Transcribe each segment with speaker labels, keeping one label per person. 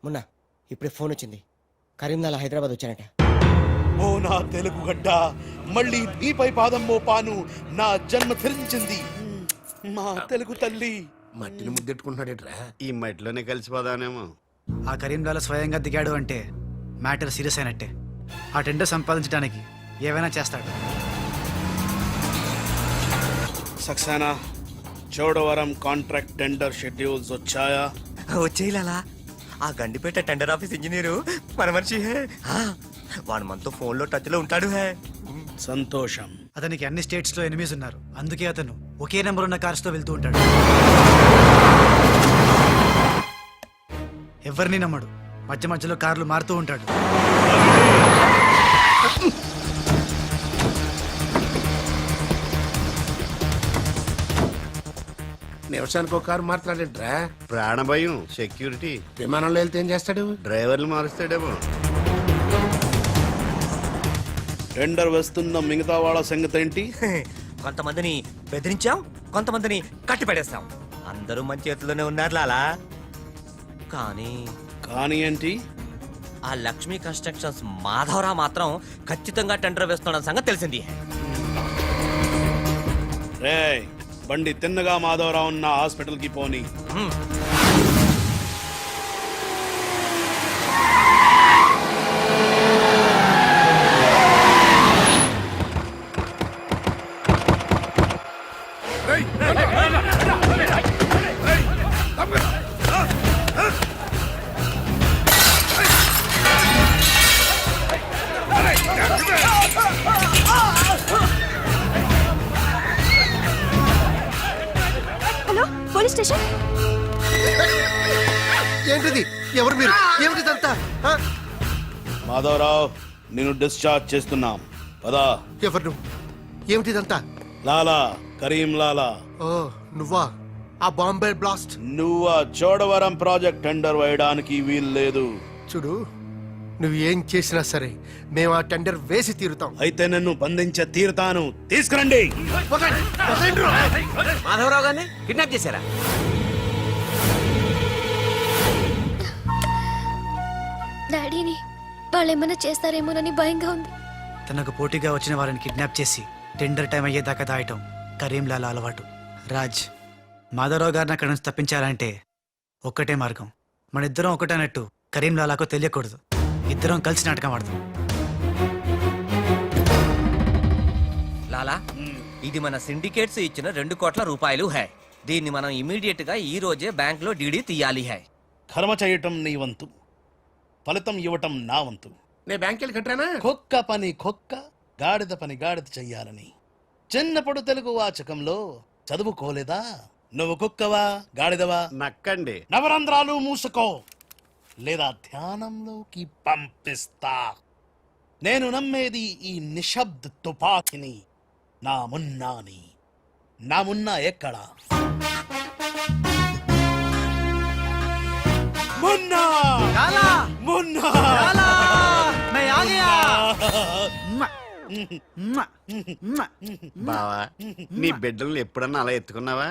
Speaker 1: మొన్న ఇప్పుడే ఫోన్ వచ్చింది, కరీంనాలా హైదరాబాద్ వచ్చానట.
Speaker 2: ఓ నా తెలుగు గడ్డ, మళ్ళీ నీపై పాదం మోపాను, నా జన్మ ధరించింది మా తెలుగు తల్లి.
Speaker 3: మట్టిని ముద్దెట్టుకుంటున్నాడేట్రా?
Speaker 4: ఈ మట్టిలోనే కలిసిపోదానేమో.
Speaker 5: ఆ కరీంలాల స్వయంగా దిగాడు అంటే మ్యాటర్ సీరియస్ అయినట్టే. ఆ టెండర్ సంపాదించడానికి ఏవైనా చేస్తాడు.
Speaker 2: Saxena, Chodavaram contract tender schedules వచ్చాయా?
Speaker 6: వచ్చేయాలా? ఆ గండిపేట టెండర్ ఆఫీస్ ఇంజనీరు మన మనిషి హే. వాడు మనతో ఫోన్ లో టచ్ లో ఉంటాడు హే.
Speaker 2: సంతోషం.
Speaker 5: అతనికి అన్ని స్టేట్స్ లో ఎనిమీస్ ఉన్నారు, అందుకే అతను ఒకే నెంబర్ ఉన్న కార్స్ తో వెళ్తూ ఉంటాడు. ఎవరిని నమ్మడు, మధ్య మధ్యలో కార్లు మారుతూ ఉంటాడు.
Speaker 3: నిమిషానికి ఒక కారు మాట్లాడేట్రా?
Speaker 4: ప్రాణభయం, సెక్యూరిటీ.
Speaker 3: విమానంలో వెళ్తే ఏం చేస్తాడు?
Speaker 4: డ్రైవర్లు మారుస్తాడేమో.
Speaker 2: టెండర్ వేస్తున్న మిగతా వాళ్ళ సంగతి ఏంటి?
Speaker 6: కొంతమందిని బెదిరించాం, కొంతమందిని కట్టి పడేస్తాం. అందరూ మన చేతిలోనే ఉన్నారు లాలా.
Speaker 2: కానీ ఏంటి?
Speaker 6: ఆ లక్ష్మీ కన్స్ట్రక్షన్స్ మాధవరావు మాత్రం ఖచ్చితంగా టెండర్ వేస్తున్న సంగతి తెలిసింది.
Speaker 2: రేయ్, బండి తిన్నగా మాధవరావు ఉన్న హాస్పిటల్ కి పోని.
Speaker 7: Hello, police station.
Speaker 3: ఏంటిది? ఎవరు మీరు? ఏమిటిదంతా?
Speaker 2: మాధవరావు, నేను డిశ్చార్జ్ చేస్తున్నాం. పదా.
Speaker 3: ఎవరు నువ్వు? ఏమిటిదంతా?
Speaker 2: లాలా, కరీం లాలా.
Speaker 3: ఓ నువ్వా? ఆ బాంబే బ్లాస్ట్.
Speaker 2: నువ్వు ఆ చోడవరం ప్రాజెక్ట్ టెండర్ వేయడానికి వీలు లేదు.
Speaker 3: చూడు, నువ్వు ఏం చేసినా సరే మేము ఆ టెండర్ వేసి తీరుతాం.
Speaker 2: అయితే నన్ను బంధించే తీరుతాను. తీసుకురండి.
Speaker 6: మాధవరావు గారిని కిడ్నాప్ చేశారా?
Speaker 7: డాడీని వాళ్ళేమన్నా చేస్తారేమోనని భయంగా ఉంది.
Speaker 5: తనకు పోటీగా వచ్చిన వారిని కిడ్నాప్ చేసి టెండర్ టైం అయ్యేదాకా దాయటం కరీంలాల అలవాటు. రాజ్, మాధవరావు గారిని అక్కడి నుంచి తప్పించాలంటే ఒక్కటే మార్గం. మన ఇద్దరం ఒకటన్నట్టు కరీంలాలాకు తెలియకూడదు. ఇద్దరం కలిసి నాటకం ఆడదాం.
Speaker 6: లాలా, ఇది మన సిండికేట్స్ ఇచ్చిన 2 కోట్ల రూపాయలు హై. దీన్ని మనం ఇమీడియట్ గా ఈ రోజే బ్యాంక్ లో డీడీ తీయాలి హై.
Speaker 2: కర్మ చేయటం నీ వంతు, ఫలితం ఇవ్వటం నా వంతు.
Speaker 3: నేను బ్యాంక్ వెళ్ళి కట్టానా?
Speaker 2: కుక్క పని కుక్క, గాడిద పని గాడిద చెయ్యాలని చిన్నప్పుడు తెలుగు వాచకంలో చదువుకోలేదా? నువ్వు కుక్కవా గాడిదవా?
Speaker 4: నక్కండి.
Speaker 2: నవరంధ్రాలు మూసుకో, లేదా ధ్యానంలోకి పంపిస్తా. నేను నమ్మేది ఈ నిశ్శబ్ద తుపాకిని, నా మున్నాని. నా మున్నా ఎక్కడా? మున్నా! మున్నా!
Speaker 4: బావా, నీ బిడ్డలను ఎప్పుడన్నా అలా ఎత్తుకున్నావా?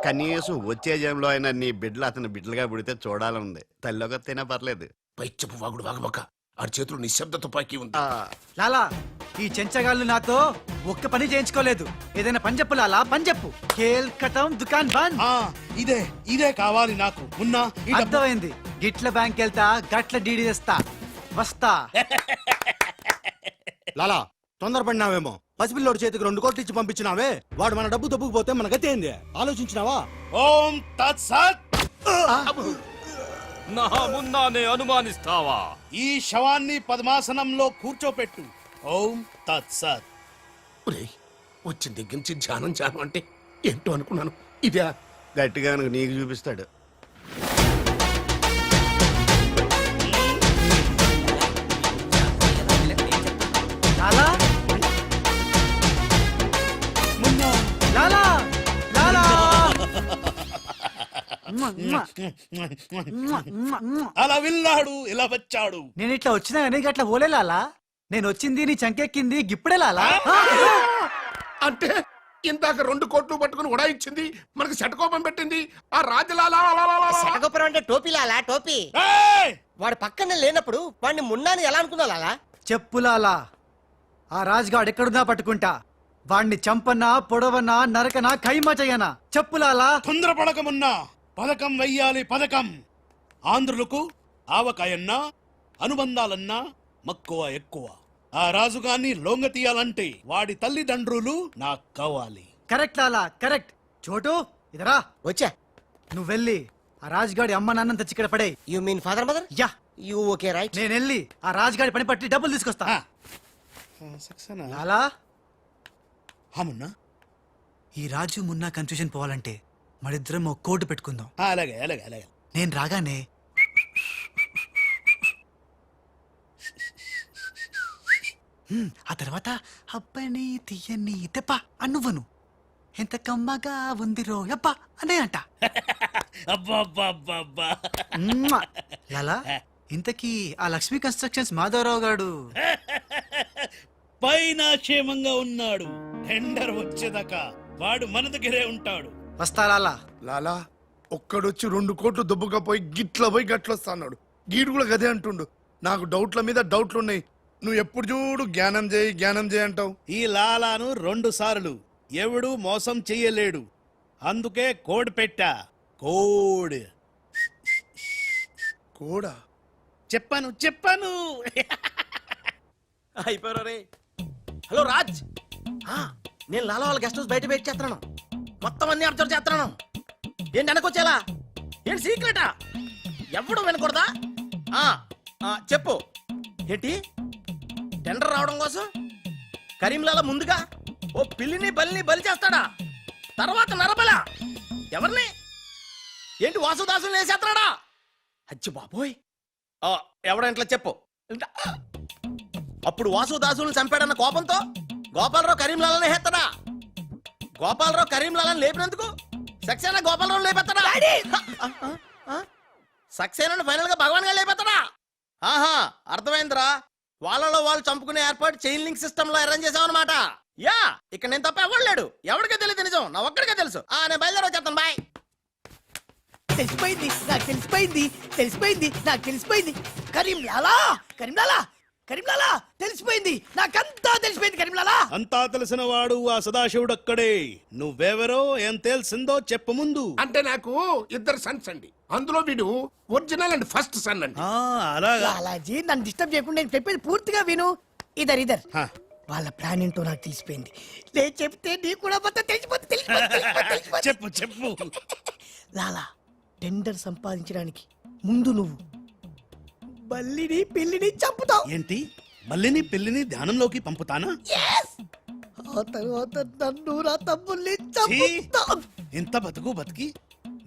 Speaker 4: కనీసం వచ్చే జంలో అయినా నీ బిడ్డలు అతని బిడ్డలుగా పుడితే చూడాలనుంది. తల్లిలోకి వస్తేనే పర్లేదు.
Speaker 3: పైచ్చపు వాగుడు వాగబక్క. ఆడి చేతులు నిశ్శబ్ద తుపాకీ ఉంది.
Speaker 5: లాలా, ఈ చెంచగాళ్ళు నాతో ఒక్క పని చేయించుకోలేదు. ఏదైనా పని చెప్పు లాలా, పని చెప్పు. ఖేల్ ఖతం, దుకాన్ బంద్.
Speaker 2: ఇదే కావాలి నాకు. మున్నా, ఈ డబ్బు-
Speaker 5: అర్థమైంది. గిట్ల బ్యాంక్ వెళ్తా, గట్ల డీడీ తెస్తా, వస్తా.
Speaker 8: లాలా, తొందరపడినావేమో. పసిపిల్లోడి చేతికి 2 కోట్లు ఇచ్చి పంపించినావే, వాడు మన డబ్బు దబ్బుకుపోతే మన గతి ఏంది? ఆలోచించినావా?
Speaker 2: ఓం తత్సత్.
Speaker 9: నా మున్నానే అనుమానిస్తావా?
Speaker 2: ఈ శవాన్ని పద్మాసనంలో కూర్చోపెట్టు. ఓం తత్సత్.
Speaker 3: ఒరేయ్, వచ్చిన దగ్గర నుంచి ధ్యానం ధ్యానం అంటే ఏంటో అనుకున్నాను. ఇదే
Speaker 4: గట్టిగా నీకు చూపిస్తాడు.
Speaker 5: లాలా, లాలా, లాలా.
Speaker 2: అలా విన్నాడు, ఇలా వచ్చాడు.
Speaker 5: నేను ఇట్లా వచ్చినా కానీ గట్ల ఓలే లాలా. నేను వచ్చింది నీ చంకెక్కింది గిప్పుడే లాలా.
Speaker 3: అంటే ఇందాక 2 కోట్లు పట్టుకుని ఉడాయించింది, మనకి శటకోపం పెట్టింది ఆ రాజలాల.
Speaker 1: శటగొప్పరం అంటే టోపీ లాలా టోపీ.
Speaker 2: ఏయ్!
Speaker 1: వాడు పక్కన లేనప్పుడు వాడిని మున్నాని ఎలా అనుకున్నా లాలా?
Speaker 5: చెప్పులాలా ఆ రాజ్గాడ్ ఎక్కడున్నా పట్టుకుంటా. వాణ్ణి చంపనా, పొడవనా, నరకనా, ఖైమా చెయ్యనా. చెప్పులాలా.
Speaker 2: తొందరపడకమున్నా పథకం వెయ్యాలి పథకం. ఆంధ్రులకు ఆవకాయన్నా అనుబంధాలన్నా మక్కువ ఎక్కువ. ఆ రాజుగాన్ని లొంగ తీయాలంటే వాడి తల్లిదండ్రులు నాకు కావాలి.
Speaker 5: కరెక్ట్ లాలా, కరెక్ట్. చోటు ఇదరా,
Speaker 1: వచ్చా.
Speaker 5: నువ్వు వెళ్ళి ఆ రాజ్గాడి అమ్మ నాన్న తెచ్చి ఇక్కడ పడే.
Speaker 1: You mean father mother?
Speaker 5: Yeah,
Speaker 1: you okay right.
Speaker 5: నేను వెళ్ళి ఆ రాజ్గాడి పని పట్టి డబ్బులు తీసుకొస్తా.
Speaker 2: సక్సేనా?
Speaker 5: లాలా,
Speaker 2: మున్నా
Speaker 5: ఈ రాజు మున్నా కన్ఫ్యూజన్ పోవాలంటే మరిద్దరం ఒక కోటు పెట్టుకుందాం.
Speaker 2: అలాగే అలాగే అలాగే.
Speaker 5: నేను రాగానే ఆ తర్వాత అబ్బని తీయని తెప్ప అన్నువ్వను. ఎంత కమ్మగా ఉంది రోయప్ప అనే అంట.
Speaker 2: అబ్బా అబ్బా అబ్బా అబ్బా.
Speaker 5: మ్మ్. లాలా, ఇంతకీ ఆ లక్ష్మీ కన్స్ట్రక్షన్స్ మాధవరావు గాడు
Speaker 2: పైన క్షేమంగా ఉన్నాడు. టెండర్ వచ్చేదాకా వాడు మన దగ్గరే ఉంటాడు.
Speaker 5: వస్తా లాలా.
Speaker 3: లాలా ఒక్కడొచ్చి 2 కోట్లు దుబ్బకపోయి గిట్ల పోయి గట్లొస్తా అన్నాడు. గీడు కూడా గదే అంటుండు. నాకు డౌట్ల మీద డౌట్లున్నాయి. నువ్వు ఎప్పుడు చూడు జ్ఞానం చేయి అంటావు.
Speaker 2: ఈ లాలాను 2 సార్లు ఎవడు మోసం చెయ్యలేడు. అందుకే కోడ్ పెట్టా. కోడ్
Speaker 3: కూడా
Speaker 2: చెప్పాను.
Speaker 1: అయిపోయారు రే. హలో రాజ్, నేను లాలా వాళ్ళ గెస్ట్ హౌస్ బయట వెయిట్ చేస్తున్నాను. మొత్తం అన్ని అబ్జర్వ్ చేస్తున్నాను. ఏంటి వెనకొచ్చేలా? ఏంటి సీక్రెటా? ఎవడు వినకూడదా? చెప్పు. ఏంటి టెండర్ రావడం కోసం కరీంలాలా ముందుగా ఓ పిల్లిని బలిని బలి చేస్తాడా? తర్వాత నరబల ఎవరిని? ఏంటి వాసుదాసుని వేసేస్తాడా? అచ్చి బాబోయ్, ఎవడంట్లా చెప్పు. అప్పుడు వాసుదాసులను చంపాడన్న కోపంతో గోపాలరావు కరీంలాలని హేస్తాడా? గోపాలరావు కరీంలాలని లేపినందుకు సక్సేనా గోపాలరావు లేపెత్తాడా? సక్సేనాను ఫైనల్ గా భగవాన్ గా లేపెత్తాడా? ఆహా, అర్థమైందిరా. వాళ్ళలో వాళ్ళు చంపుకునే ఏర్పాటు చైన్ లింక్ సిస్టమ్ లో అరేంజ్ చేసామన్నమాట. యా, ఇక్కడ నేను తప్ప ఎవడు లేడు. ఎవరికే తెలియదు నిజం, నా ఒక్కడికే తెలుసు. నేను బయలుదేరి వచ్చేస్తాను. బాయ్.
Speaker 10: తెలిసిపోయింది నాకు, తెలిసిపోయింది. కరీంలాలా తెలిసిపోయింది, నాకంతా తెలిసిపోయింది. కరీంలాలా
Speaker 2: అంతా తెలిసిన వాడు ఆ సదాశివుడు అక్కడే. నువ్వెవరో ఏం తెలిసిందో చెప్పు ముందు.
Speaker 3: అంటే నాకు 2 సన్స్ అండి. అందులో వీడు ఒరిజినల్ అండ్ ఫస్ట్ సన్ అండి.
Speaker 2: అలాగా.
Speaker 10: లాలాజీ, నన్ను డిస్టర్బ్ చేయకుండా నేను చెప్పేది పూర్తిగా విను. ఇదర్
Speaker 2: హా.
Speaker 10: వాళ్ళ ప్లాన్ ఏంటో నాకు తెలిసిపోయింది. నేను చెప్తే నీకు కూడా మొత్తం తెలిసిపోతుంది.
Speaker 2: చెప్పు.
Speaker 10: లాలా, టెండర్ సంపాదించడానికి ముందు నువ్వు బల్లిని పిల్లిని చంపుతావు.
Speaker 2: ఏంటి మళ్ళీని పిల్లిని ధ్యానంలోకి పంపుతానా?
Speaker 10: ఆ తర్వాత నన్ను నా తమ్ముల్ని
Speaker 2: ఛీ!
Speaker 10: చంపుతావు.
Speaker 2: ఇంత బతికి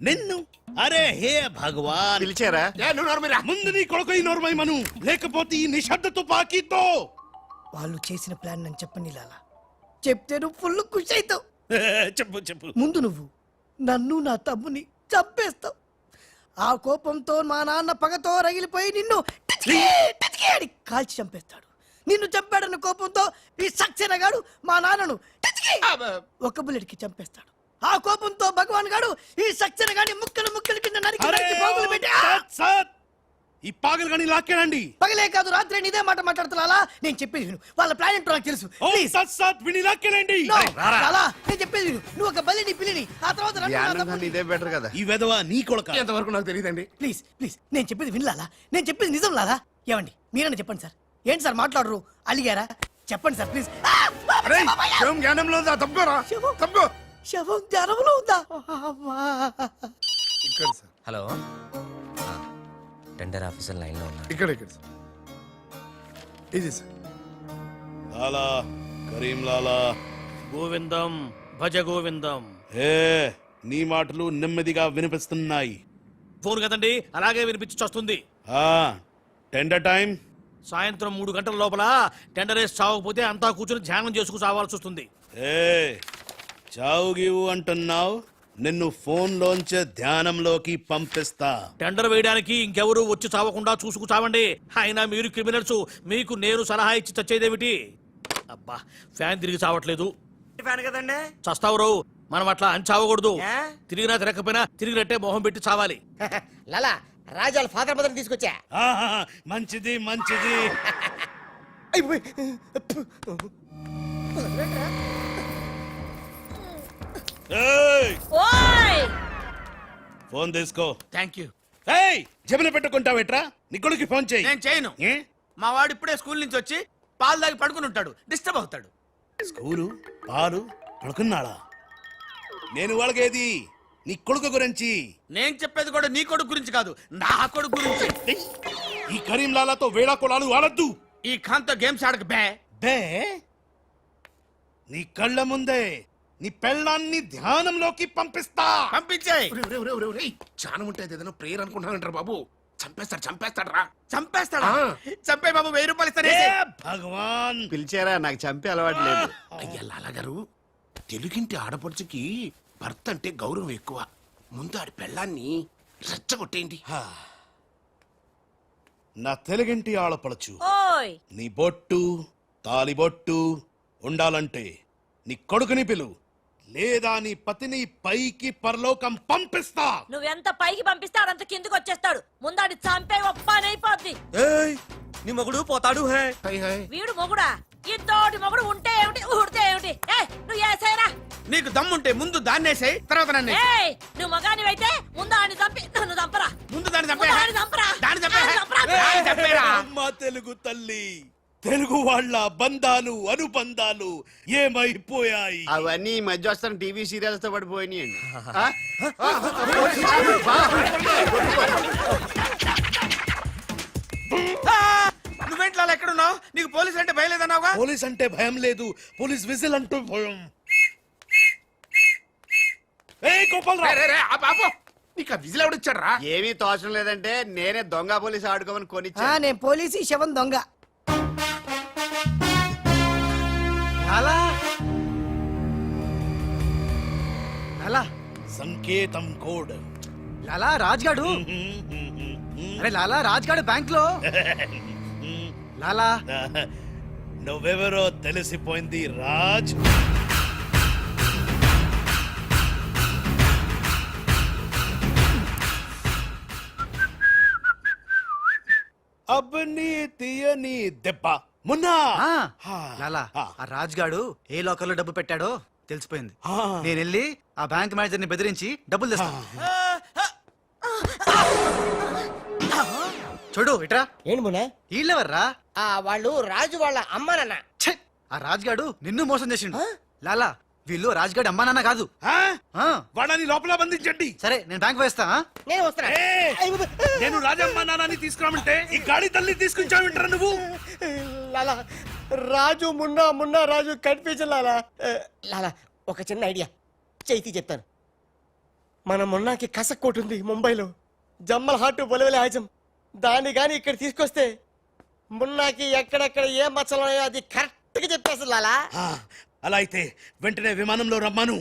Speaker 2: నిన్ను. అరే హే భగవాన్,
Speaker 4: పిలిచారా?
Speaker 3: నువ్వు నోరుమీరా.
Speaker 2: ముందు నీ కొడుకు నోర్మై మను, లేకపోతే ఈ నిశ్శబ్ద తుపాకీతో.
Speaker 10: వాళ్ళు చేసిన ప్లాన్ నన్ను చెప్పని లాలా. చెప్తే నువ్వు ఫుల్ ఖుషి అవుతావు.
Speaker 2: చెప్పు.
Speaker 10: ముందు నువ్వు నన్ను నా తమ్ముని చంపేస్తావు. ఆ కోపంతో మా నాన్న పగతో రగిలిపోయి నిన్ను టిచ్కి అని కాల్చి చంపేస్తాడు. నిన్ను చంపాడన్న కోపంతో ఈ సక్సేనా గాడు మా నాన్నను టిచ్కి ఒక బుల్లెట్కి చంపేస్తాడు. ఆ కోపంతో భగవాన్ గాడు ఈ సక్సేనా గాని ముక్కలు కింద నరికి
Speaker 2: అరే
Speaker 10: నరికి పోగులు పెట్టి
Speaker 2: సత్! ఈ పాగలు కానీ లాక్కేనండి.
Speaker 10: పగలే కాదు రాత్రి ఇదే మాట మాట్లాడుతున్నా. నేను చెప్పేది విను. వాళ్ళ ప్లాన్ ఏంటో నాకు తెలుసు.
Speaker 2: ఓ
Speaker 10: Please.
Speaker 2: సత్ విని లాక్కేనండి.
Speaker 10: No, లాలా, నేను చెప్పేది విను. నువ్వు ఒక బలిని పిల్లిని, ఆ తర్వాత నన్ను నా
Speaker 4: ధ్యానం
Speaker 10: తమ్ముడిని.
Speaker 4: ఇదే బెటర్ కదా.
Speaker 2: ఈ వెధవ నీ కొడుక.
Speaker 3: ఎంతవరకు నాకు తెలియదండి.
Speaker 10: ప్లీజ్ నేను చెప్పేది వినలాలా? నేను చెప్పేది నిజం లాలా. ఏమండి మీరన్నా చెప్పండి సార్. ఏంటి సార్ మాట్లాడరు? అలిగారా? చెప్పండి సార్ ప్లీజ్.
Speaker 3: శవం జ్ఞానంలో ఉందా? తప్పుకోరా,
Speaker 10: శవం?
Speaker 3: తప్పుకో.
Speaker 10: శవం జ్ఞానంలో ఉందా? అమ్మా.
Speaker 3: ఇక్కడ sir,
Speaker 6: hello, tender officer line లో ఉన్నా.
Speaker 3: ఇక్కడ సార్. ఇది సార్.
Speaker 2: లాలా, కరీం లాలా.
Speaker 9: గోవిందం భజ గోవిందం.
Speaker 2: ఏ నీ మాటలు నెమ్మదిగా వినిపిస్తున్నాయి.
Speaker 9: ఫోన్ కదండి, అలాగే వినిపించి వస్తుంది.
Speaker 2: టెండర్ టైం
Speaker 9: సాయంత్రం 3 గంటల లోపల టెండర్ వేసి చావకపోతే అంతా కూర్చొని ధ్యానం చేసుకు చావాల్సి వస్తుంది.
Speaker 2: చావు గీవు అంటున్నావు. నిన్ను ఫోన్ లోంచే ధ్యానంలోకి పంపిస్తా.
Speaker 9: టెండర్ వేయడానికి ఇంకెవరు వచ్చి చావకుండా చూసుకు చావండి. అయినా మీరు క్రిమినల్స్, మీకు నేను సలహా ఇచ్చి చచ్చేదేమిటి? అబ్బా, ఫ్యాన్ తిరిగి చావట్లేదు.
Speaker 8: ఫ్యాన్ కదండి.
Speaker 9: చస్తావు రావు మనం అట్లా అంచావకూడదు. తిరిగినా తిరగకపోయినా తిరిగినట్టే మొహం పెట్టి చావాలి.
Speaker 1: లాలా రాజాల ఫాదర్ మదర్ తీసుకొచ్చా.
Speaker 2: ఆహా, మంచిది మంచిది. ఏయ్, ఫోన్ తీసుకో.
Speaker 9: Thank you.
Speaker 2: ఏయ్, జమిన పెట్టుకుంటావేట్రా? నీ కొడుకు ఫోన్ చేయి.
Speaker 9: నేను చేయను.
Speaker 2: ఏ?
Speaker 9: మా వాడు ఇప్పుడే స్కూల్ నుంచి వచ్చి పాలు తాగి పడుకుని ఉంటాడు, డిస్టర్బ్ అవుతాడు.
Speaker 2: స్కూలు పాలు పడుకున్నాడా? నేను వాళ్ళకేది నీ కొడుకు గురించి.
Speaker 9: నేను చెప్పేది కూడా నీ కొడుకు గురించి కాదు, నా కొడుకు గురించి.
Speaker 2: ఏయ్, ఈ కరీంలాలాతో వేళా కొలాలు ఆడద్దు.
Speaker 9: ఈ ఖాన్తో గేమ్స్ ఆడక బే.
Speaker 2: బే, నీ కళ్ళ ముందే నీ పెళ్ళాన్ని ధ్యానంలోకి పంపిస్తా.
Speaker 9: పంపించేయ్.
Speaker 3: చాలా ఉంటుంది ఏదైనా ప్రేయర్ అనుకుంటానంటారు బాబు. చంపేస్తాడు రా.
Speaker 9: చంపేస్తాడా? చంపే బాబు, 1000 రూపాయలు ఇస్తానే.
Speaker 2: ఏ భగవాన్,
Speaker 4: పిలిచారా? నాకు చంపే అలవాటు లేదు.
Speaker 3: అయ్యా లాలగారు, తెలుగింటి ఆడపడుచుకి భర్త అంటే గౌరవం ఎక్కువ. ముందు ఆడి పెళ్ళాన్ని రెచ్చగొట్టేయండి.
Speaker 2: నా తెలుగింటి ఆడపడచ్చు నీ బొట్టు తాలిబొట్టు ఉండాలంటే నీ కొడుకుని పిలు, లేదా నీ పతిని పైకి పరలోకం పంపిస్తా.
Speaker 11: నువ్వెంత పైకి పంపిస్తే ఆడంత కిందకి వచ్చేస్తాడు. ముందాడి చంపే ఒప్పనైపోద్ది.
Speaker 6: ఏయ్, నీ మొగుడు పోతాడు హే.
Speaker 11: వీడు మొగుడా? ఇంతోటి మొగుడు ఉంటే ఏమిటి, ఊడితే ఏమిటి? నువ్వు ఏసైనా
Speaker 9: నీకు దమ్ముంటే ముందు దాన్నేసేయ్, తర్వాత నన్ను
Speaker 11: ఏయ్, నువ్వు మగానివైతే ముందు ఆడిని చంపి నన్ను చంపరా.
Speaker 9: ముందు దాన్ని చంపే.
Speaker 11: ముందు ఆడిని చంపరా.
Speaker 9: దాన్ని చంపే.
Speaker 11: ఆడిని చంపరా.
Speaker 9: దాన్ని చంపేరా.
Speaker 2: అమ్మ తెలుగు తల్లి, తెలుగు వాళ్ళ బంధాలు అనుబంధాలు ఏమైపోయాయి?
Speaker 4: అవన్నీ ఈ మధ్య వస్తున్న టీవీ సీరియల్స్ తో పడిపోయినాయండి.
Speaker 9: నువ్వేంట్లో ఎక్కడున్నావు? నీకు పోలీసు అంటే భయలేదన్నావుగా.
Speaker 2: పోలీస్ అంటే భయం లేదు, పోలీస్ విజిల్ అంటూ భయం. ఏయ్ గోపాలరావు,
Speaker 3: నీకు ఆ విజిల్ ఎవడిచ్చాడు రా?
Speaker 4: ఏమీ తోచడం లేదంటే నేనే దొంగ పోలీసు ఆడుకోమని కొనిచ్చా.
Speaker 10: నేను పోలీసు ఈ శవం దొంగ.
Speaker 5: లాలా లాలా
Speaker 2: సంకేతం కోడ్.
Speaker 5: లాలా రాజ్గాడు. అరే లాలా రాజ్గాడు బ్యాంక్ లో. లాలా
Speaker 2: నువ్వెవరో తెలిసిపోయింది రాజ్. అబ్బని తీయని దెబ్బ మున్నా.
Speaker 5: లాలా ఆ రాజ్గాడు ఏ లోకల్ లో డబ్బు పెట్టాడో తెలిసిపోయింది.
Speaker 2: ఆ.
Speaker 5: నేను వెళ్ళి ఆ బ్యాంక్ మేనేజర్ ని బెదిరించి డబ్బులు తెస్తాను. చూడు ఇట్రా.
Speaker 1: ఏంటి మునే?
Speaker 5: వీళ్ళెవర్రా?
Speaker 1: వాళ్ళు రాజు వాళ్ళ అమ్మానన్న.
Speaker 5: ఛే! ఆ రాజ్గాడు నిన్ను మోసం చేసిండు. లాలా వీళ్ళు రాజ్గాడు అమ్మా నాన్న కాదు. ఆ,
Speaker 2: వాడని లోపల బంధించండి.
Speaker 5: సరే నేను బ్యాంక్ వేస్తా.
Speaker 1: నేను వస్తున్నా.
Speaker 2: నేను రాజమ్మ నాన్నని తీసుకురామంటే ఈ గాడి తల్లి తీసుకుంటావింటారా నువ్వు?
Speaker 1: లాలా రాజు మున్నా రాజు కన్ఫ్యూజన్ లాలా. లాలా ఒక చిన్న ఐడియా చైతి చెప్తాను. మన మున్నాకి కసక్కోటు ఉంది ముంబైలో, జమ్మల్ హాట్ బొలవెల హాజం. దాన్ని గాని ఇక్కడ తీసుకొస్తే మున్నాకి ఎక్కడెక్కడ ఏ మచ్చలు ఉన్నాయో అది కరెక్ట్ గా చెప్పేస్తుంది లాలా.
Speaker 2: అలా అయితే వెంటనే విమానంలో రమ్మను.